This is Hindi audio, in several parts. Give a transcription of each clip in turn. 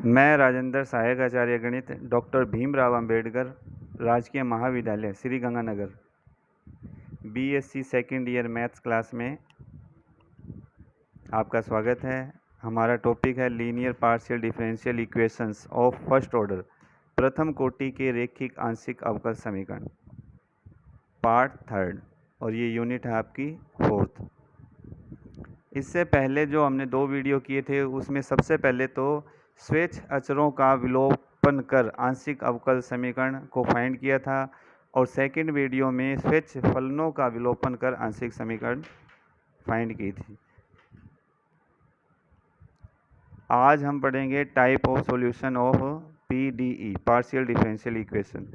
मैं राजेंद्र सहायक आचार्य गणित डॉक्टर भीमराव अंबेडकर राजकीय महाविद्यालय Shri Ganganagar BSc second year maths class में आपका स्वागत है। हमारा टॉपिक है linear partial differential equations of first order, प्रथम कोटि के रैखिक आंशिक अवकल समीकरण, पार्ट थर्ड, और ये यूनिट है आपकी फोर्थ। इससे पहले जो हमने 2 वीडियो किए थे उसमें सबसे पहले तो स्वेच्छ अचरों का विलोपन कर आंशिक अवकल समीकरण को फाइंड किया था, और सेकंड वीडियो में स्वेच्छ फलनों का विलोपन कर आंशिक समीकरण फाइंड की थी। आज हम पढ़ेंगे type of solution of PDE, partial differential equation,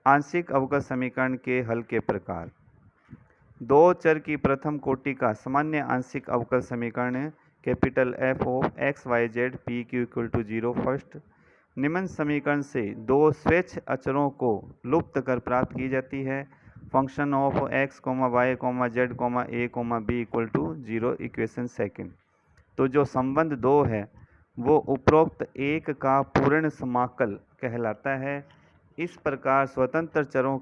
आंशिक अवकल समीकरण के हल के प्रकार। 2 चर की प्रथम कोटि का सामान्य आंशिक अवकल समीकरण capital F of x y z p q equal to 0 first. निम्न समीकरण से 2 स्वेच्छ अचरों को लुप्त कर प्राप्त की जाती है। Function of x y z a b equal to 0 equation second. तो जो संबंध 2 है वो उपरोक्त एक का पूर्ण समाकल कहलाता है। इस प्रकार स्वतंत्र चरों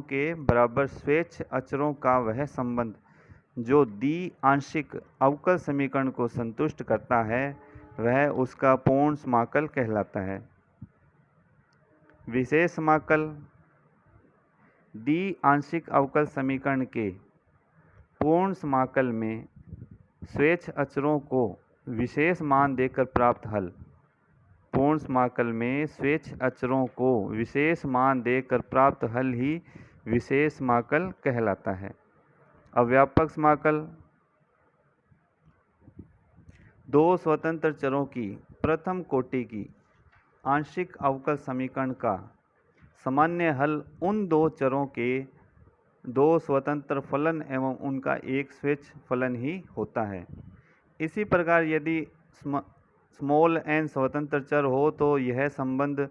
के बराबर स्वेच्छ अचरों का वह संबंध जो दी आंशिक अवकल समीकरण को संतुष्ट करता है वह उसका पूर्ण समाकल कहलाता है। विशेष समाकल दी आंशिक अवकल समीकरण के पूर्ण समाकल में स्वेच्छ अचरों को विशेष मान देकर प्राप्त हल। पूर्ण समाकल में स्वेच्छ अचरों को विशेष मान देकर प्राप्त हल ही विशेष समाकल कहलाता है। अव्यापक समाकल 2 स्वतंत्र चरों की प्रथम कोटि की आंशिक अवकल समीकरण का सामान्य हल उन 2 चरों के 2 स्वतंत्र फलन एवं उनका एक स्वेच्छ फलन ही होता है। इसी प्रकार यदि स्मॉल n स्वतंत्र चर हो तो यह संबंध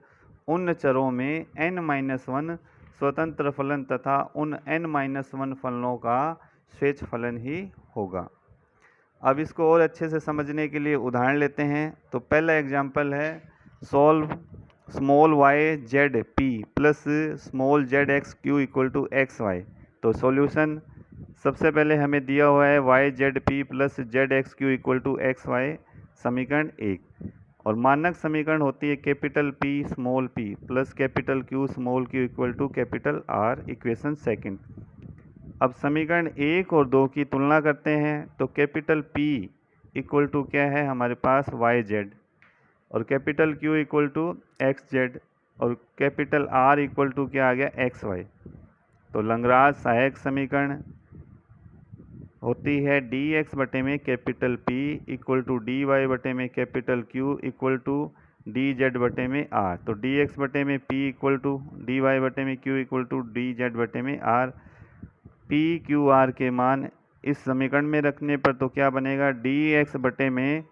उन चरों में n-1 स्वतंत्र फलन तथा उन n-1 फलनों का स्वेच्छ फलन ही होगा। अब इसको और अच्छे से समझने के लिए उदाहरण लेते हैं। तो पहला एग्जाम्पल है solve small y z p plus small z x q equal to x y. तो सॉल्यूशन सबसे पहले हमें दिया हुआ है y z p plus z x q equal to x y, समीकरण 1, और मानक समीकरण होती है capital P small p plus capital Q small q equal to capital R, equation second. अब समीकरण 1 और 2 की तुलना करते हैं तो कैपिटल P इक्वल टू क्या है हमारे पास वाई जेड, और capital Q equal to x z, और कैपिटल R इक्वल टू क्या आ गया एक्स वाई। तो लैग्रांज सहायक समीकरण होती है dx बटे में capital P equal to dy बटे में capital Q equal to dz बटे में R। तो dx बटे में P इक्वल टू dy बटे में Q इक्वल टू dz बटे में R। पी क्यू आर के मान इस समीकरण में रखने पर तो क्या बनेगा dx बटे में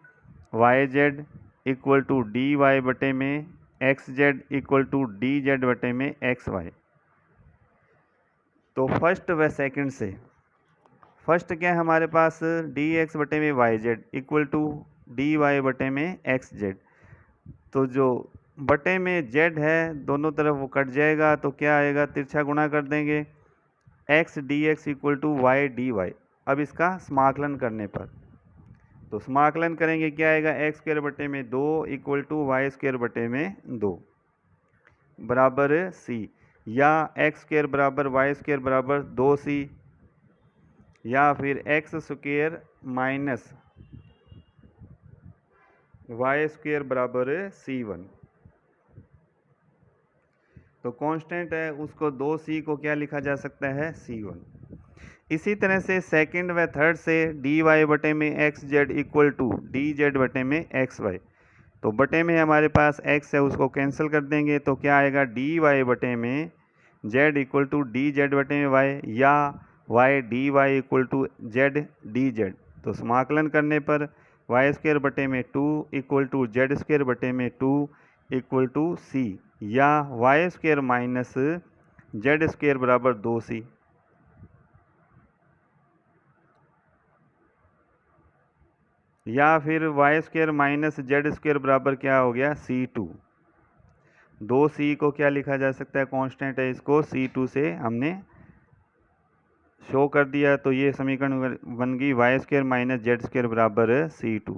y z equal to d y बटे में x z equal to d z बटे में एक्स वाई। तो फर्स्ट व सेकंड से फर्स्ट क्या है हमारे पास dx बटे में y z equal to d y बटे में एक्स जेड। तो जो बटे में z है दोनों तरफ वो कट जाएगा तो क्या आएगा, तिरछा गुणा कर देंगे x dx equal to y d y. अब इसका समाकलन करने पर तो समाकलन करेंगे क्या आएगा, एक्स स्क्वायर बटे में 2 इक्वल टू वाई स्क्वायर बटे में 2 बराबर c, या एक्स स्क्वायर बराबर वाई स्क्वायर बराबर 2c, या फिर x square minus y square बराबर c1। तो कांस्टेंट है उसको 2c को क्या लिखा जा सकता है c1। इसी तरह से सेकंड व थर्ड से dy बटे में x z equal to d z बटे में एक्स वाई। तो बटे में हमारे पास x है उसको कैंसिल कर देंगे तो क्या आएगा dy बटे में z equal to d z बटे में y, या y dy equal to z d z. तो समाकलन करने पर वाई स्क्वायर बटे में 2 इक्वल टू जेड स्क्वायर बटे में 2 इक्वल टू c, या y square minus z square बराबर 2c। या फिर y square minus z square बराबर क्या हो गया C2। 2C को क्या लिखा जा सकता है, कांस्टेंट है, इसको C2 से हमने शो कर दिया, तो ये समीकरण बन गई y square minus z square बराबर C2।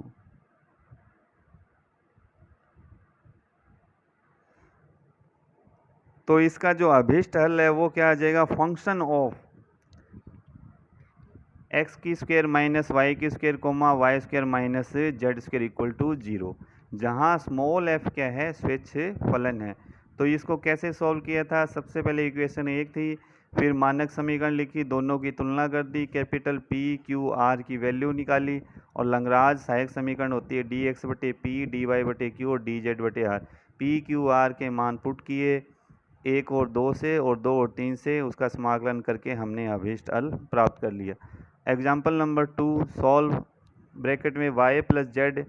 तो इसका जो अभीष्ट हल है वो क्या आ जाएगा, फंक्शन ऑफ एक्स की स्क्वायर माइनस वाई की square comma y square minus z square equal to 0, जहाँ स्मॉल एफ क्या है, स्वेच्छ फलन है। तो इसको कैसे सॉल्व किया था, सबसे पहले इक्वेशन 1 थी, फिर मानक समीकरण लिखी, दोनों की तुलना कर दी, कैपिटल पी क्यू आर की वैल्यू निकाली, और लंगराज सहायक समीकरण होती है डी एक्स बटे पी, डी वाई बटे क्यू और डी जेड बटे आर। पी क्यू आर के मान पुट किए 1 और 2 से, और 2 और 3 से, उसका समाकलन करके हमने अभीष्ट हल प्राप्त कर लिया। एग्जाम्पल नंबर 2, सॉल्व ब्रैकेट में y plus z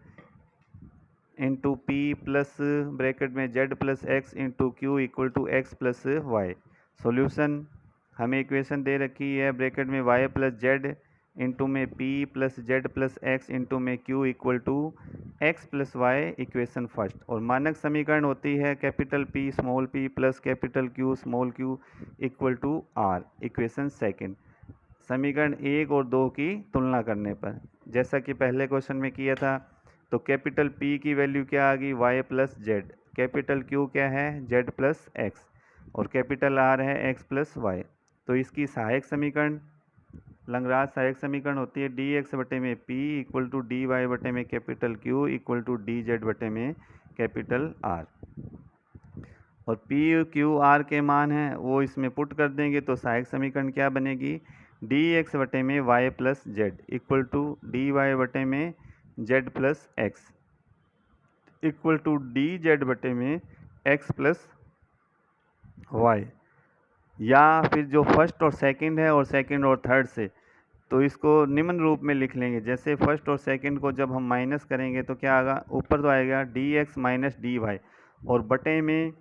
into p plus bracket में z plus x into q equal to x plus y. Solution हमें इक्वेशन दे रखी है, ब्रैकेट में y प्लस जेड इंटू में p plus z plus x into में q equal to x plus y, equation first. और मानक समीकरण होती है capital P small p plus capital Q small q equal to r, equation second. समीकरण 1 और 2 की तुलना करने पर, जैसा कि पहले क्वेश्चन में किया था, तो कैपिटल P की वैल्यू क्या आ गई, y plus Z, capital Q क्या है, z प्लस एक्स, और कैपिटल R है x प्लस वाई। तो इसकी सहायक समीकरण, लंगराज सहायक समीकरण होती है डी एक्स बटे में P equal to d y बटे में capital Q equal to d z बटे में कैपिटल R। और P Q R के मान हैं वो इसमें पुट कर देंगे, तो सहायक समीकरण क्या बनेगी, डी एक्स बटे में y plus z equal to d y बटे में z plus x equal to d z बटे में एक्स प्लस वाई। या फिर जो फर्स्ट और सेकंड है, और सेकंड और थर्ड से, तो इसको निम्न रूप में लिख लेंगे। जैसे फर्स्ट और सेकंड को जब हम माइनस करेंगे तो क्या आएगा, ऊपर तो आएगा d x minus d y, और बटे में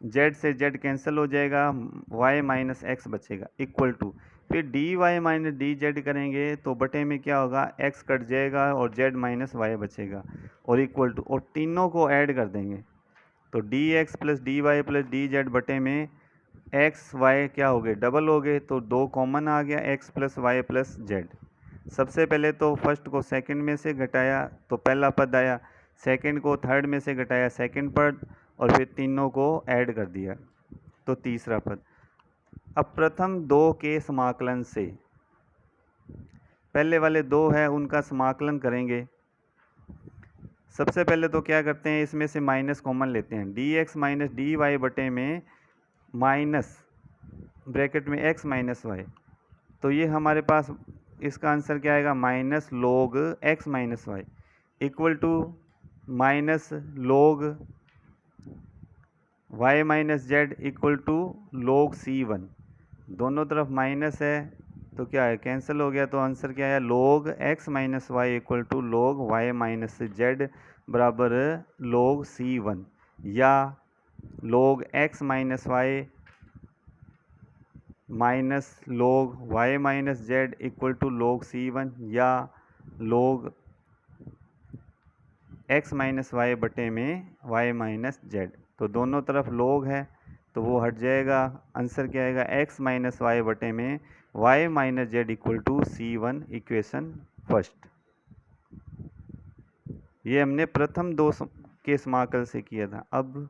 z से z कैंसिल हो जाएगा, y माइनस एक्स बचेगा इक्वल टू, फिर d y minus d z करेंगे तो बटे में क्या होगा, x कट जाएगा और z माइनस वाई बचेगा, और इक्वल टू, और तीनों को ऐड कर देंगे, तो d x plus d y plus d z बटे में एक्स वाई क्या हो गए, डबल हो गए, तो 2 कॉमन आ गया, x plus y plus z. सबसे पहले तो फर्स्ट को सेकंड में से घटाया तो पहला पद आया, सेकंड को थर्ड में से घटाया सेकंड पद, और फिर तीनों को ऐड कर दिया तो तीसरा पद। अब प्रथम 2 के समाकलन से, पहले वाले 2 है उनका समाकलन करेंगे। सबसे पहले तो क्या करते हैं, इसमें से माइनस कॉमन लेते हैं, d x minus d y बटे में माइनस ब्रैकेट में एक्स माइनस वाई, तो ये हमारे पास इसका आंसर क्या आएगा, minus log x minus y equal to minus log y minus z equal to log C1। दोनों तरफ माइनस है तो क्या है, कैंसिल हो गया, तो आंसर क्या है, log x minus y equal to log y minus z बराबर लॉग C1, या log x minus y minus log y minus z equal to log C1, या लॉग x माइनस वाई बटे में y माइनस जेड। तो दोनों तरफ लॉग है तो वो हट जाएगा, आंसर क्या आएगा, x माइनस वाई बटे में y minus z equal to C1, equation first. ये हमने प्रथम 2 के समाकल से किया था। अब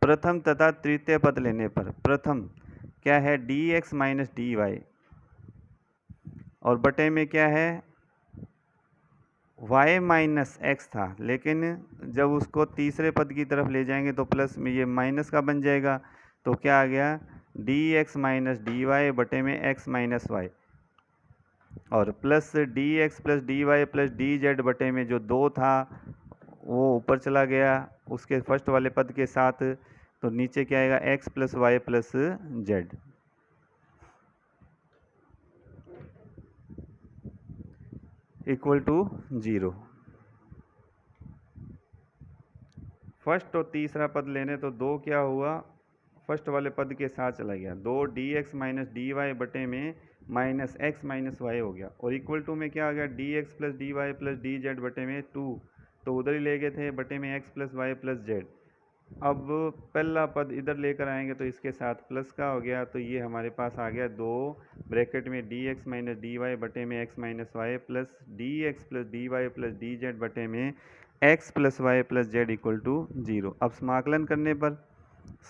प्रथम तथा तृतीय पद लेने पर, प्रथम क्या है, d x minus d y, और बटे में क्या है, y माइनस एक्स था, लेकिन जब उसको तीसरे पद की तरफ ले जाएंगे तो प्लस में ये माइनस का बन जाएगा, तो क्या आ गया, d x minus d y बटे में एक्स माइनस वाई, और plus d x plus d y plus d z बटे में जो 2 था वो ऊपर चला गया उसके फर्स्ट वाले पद के साथ, तो नीचे क्या आएगा, x plus y plus z equal to 0। First और तीसरा पद लेने तो 2 क्या हुआ, फर्स्ट वाले पद के साथ चला गया, 2 d x minus d y बटे में माइनस एक्स माइनस वाई हो गया, और इक्वल टू में क्या आ गया, d x plus d y plus d z बटे में 2, तो उधर ही ले गए थे बटे में x plus y plus z. अब पहला पद इधर लेकर आएंगे तो इसके साथ प्लस का हो गया, तो ये हमारे पास आ गया 2 ब्रैकेट में d x minus d y बटे में x minus y plus d x plus d y plus d z बटे में x plus y plus z equal to 0। अब समाकलन करने पर,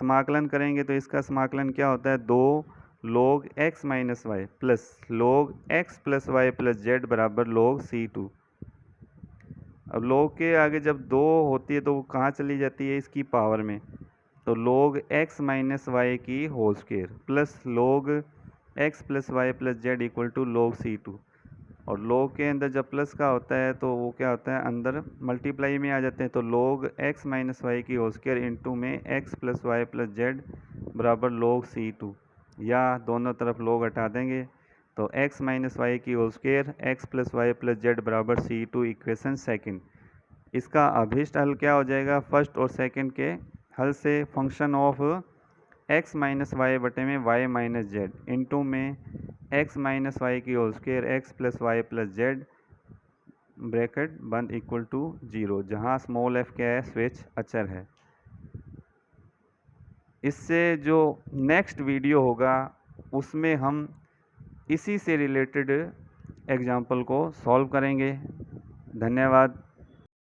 समाकलन करेंगे तो इसका समाकलन क्या होता है, 2 log x minus y plus log x plus y plus z बराबर log c2। अब log के आगे जब 2 होती है तो वो कहाँ चली जाती है, इसकी पावर में, तो log x माइनस वाई की whole square plus log x plus y plus z equal to log c2। और log के अंदर जब प्लस का होता है तो वो क्या होता है, अंदर मल्टीप्लाई में आ जाते हैं, तो log x माइनस वाई की होल स्क्वायर इंटू में x plus y plus z बराबर log c2, या दोनों तरफ log हटा देंगे तो x माइनस वाई की whole square x plus y plus z बराबर c2 इक्वेशन सेकंड। इसका अभिष्ट हल क्या हो जाएगा, फर्स्ट और सेकंड के हल से function of x minus y बटे में y माइनस जेड इंटू में x माइनस वाई की whole square x plus y plus z bracket बंद इक्वल टू 0, जहाँ स्मॉल f क्या है, स्विच अचर है। इससे जो नेक्स्ट वीडियो होगा उसमें हम इसी से रिलेटेड एग्जाम्पल को सॉल्व करेंगे। धन्यवाद।